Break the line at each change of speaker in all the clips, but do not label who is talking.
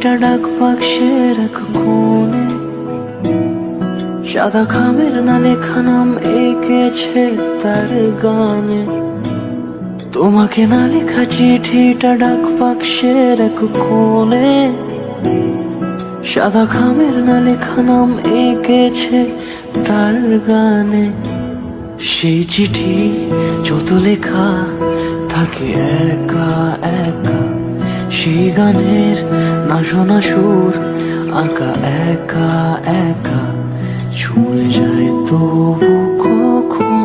চিঠিটা ডাক বাক্সের এক কোণে, সাদা খামের না লেখা নাম এঁকেছে তার গানে। তোমাকে না লেখা চিঠিটা ডাক বাক্সের এক কোণে, সাদা খামের না লেখা নাম এঁকেছে তার গানে। সেই চিঠি যত লেখা থাকে একা একা, সেই গানের না শোনা সুর আঁকা একা একা, ছুঁয়ে যায় তবু কখন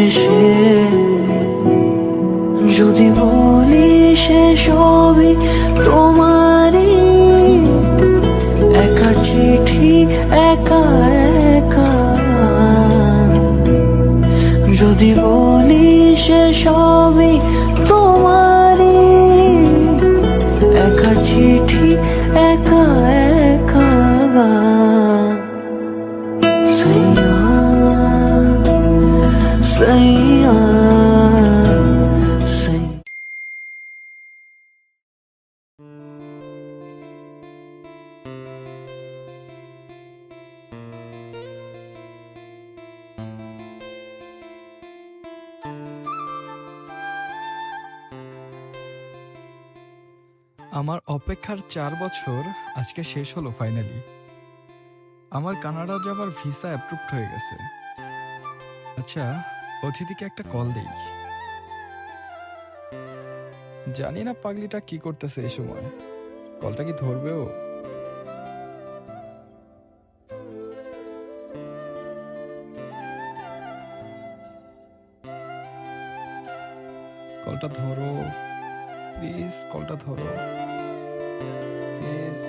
এসে। যদি বলি সে সবই তোমারই, একা চিঠি একা একা। যদি বলি সে সবই তোমারই, একা চিঠি একা একা। সাইয়া সাইয়া সাইয়া।
আমার অপেক্ষার 4 বছর আজকে শেষ হলো ফাইনালি। আমার কানাডা যাবার ভিসা অ্যাপ্রুভড হয়ে গেছে। আচ্ছা, অতিথিকে একটা কল দেই। জানি না পাগলিটা কি করতেছে এই সময়, কলটা কি ধরবেও? কলটা ধরো প্লিজ, কলটা ধরো প্লিজ।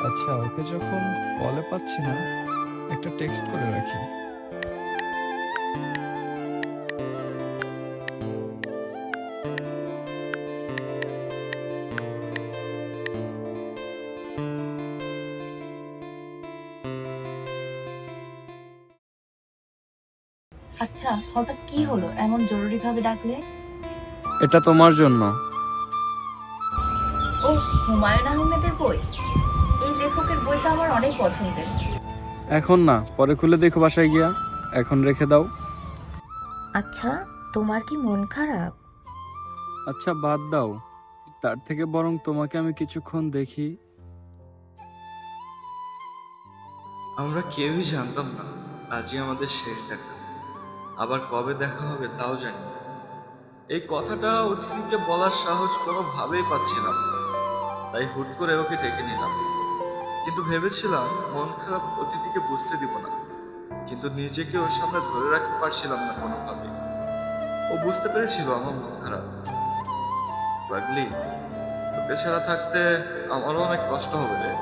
আচ্ছা, ওকে যখন কলে পাচ্ছি না, একটা টেক্সট করে রাখি।
আচ্ছা, হঠাৎ কি হলো? এমন জরুরি ভাবে ডাকলে?
এটা তোমার জন্য।
ও, হুমায়ুন আহমেদের বই? এই লেখকের বইটা আমার অনেক পছন্দের।
এখন না, পরে খুলে দেখো বাসায় গিয়া। এখন রেখে দাও।
আচ্ছা, তোমার কি মন খারাপ?
আচ্ছা, বাদ দাও। তার থেকে বরং তোমাকে আমি কিছুক্ষণ দেখি।
আমরা কেউই জানতাম না আজই আমাদের শেষ দেখা। আবার কবে দেখা হবে তাও জানি না। এই কথাটা অতিথিকে বলার সাহস কোনোভাবেই পাচ্ছিলাম না, তাই হুট করে ওকে ডেকে নিলাম। কিন্তু ভেবেছিলাম মন খারাপ অতিথিকে বুঝতে দিব না, কিন্তু নিজেকে ওর সামনে ধরে রাখতে পারছিলাম না কোনোভাবে। ও বুঝতে পেরেছিল আমার মন খারাপ। পাগলি, তোকে ছাড়া থাকতে আমারও অনেক কষ্ট হবে রে।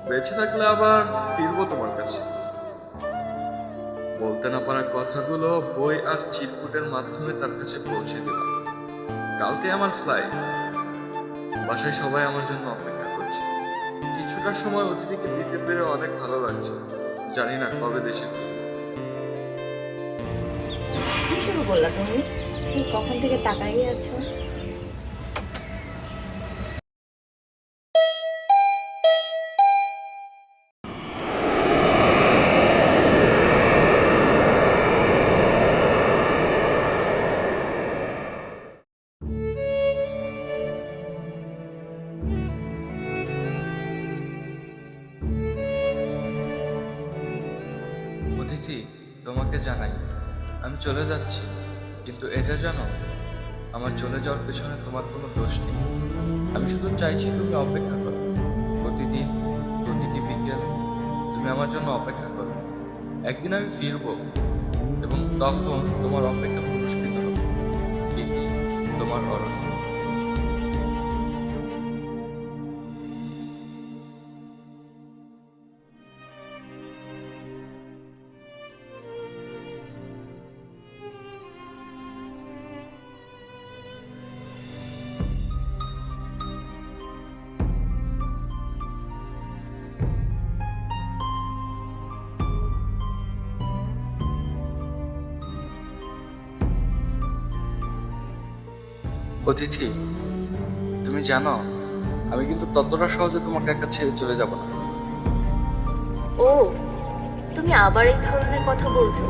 বেঁচে থাকলে আবার ফিরবো তোমার কাছে। বলতে না পারা কথাগুলো বই আর চিরকুটের মাধ্যমে তার কাছে পৌঁছে দিলাম। কালকে আমার ফ্লাইট। বাসায় সবাই আমার জন্য অপেক্ষা করছে। কিছুটা সময় অতিথিকে দিতে পেরে অনেক ভালো লাগছে। জানি না কবে দেশে ফিরব।
কি শুরু করলা তুমি? সেই কখন থেকে তাকাইয়ে আছো।
অতিথি, তোমাকে জানাই আমি চলে যাচ্ছি, কিন্তু এটা জানো আমার চলে যাওয়ার পেছনে তোমার কোনো দোষ নেই। আমি শুধু চাইছি তুমি অপেক্ষা করো। প্রতিদিন প্রতিটি বিকেল তুমি আমার জন্য অপেক্ষা করো। একদিন আমি ফিরবো এবং তখন তোমার অপেক্ষা পুরস্কৃত হবে। ইতি, তোমার অরণ্য। অতিথি, তুমি তুমি জানো আমি কিন্তু ততটা সহজে তোমাকে একা ছেড়ে চলে যাব না।
ও, তুমি আবার এই ধরনের কথা বলছো?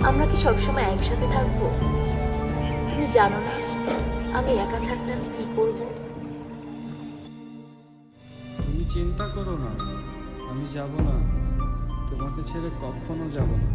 আমরা কি সবসময় একসাথে থাকবো? তুমি জানো না আমি একা থাকলে আমি কি করব?
তুমি চিন্তা করো না, আমি যাব না, তোমাকে ছেড়ে কখনো যাব না।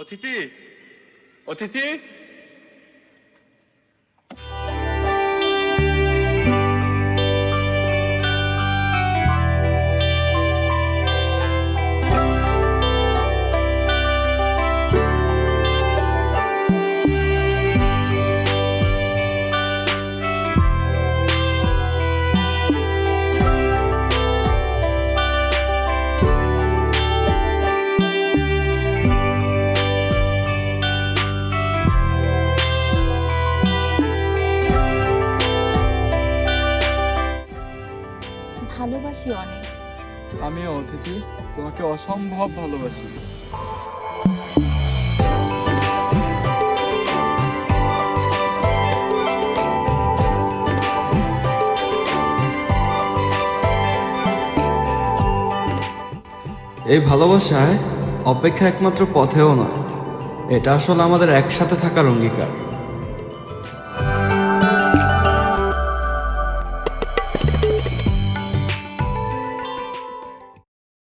অতিথি, অতিথি,
ভালোবাসি অনেক।
আমিও অতিথি, তোমাকে অসম্ভব ভালোবাসি।
এই ভালোবাসায় অপেক্ষা একমাত্র পথেও নয়, এটা আসলে আমাদের একসাথে থাকার অঙ্গীকার।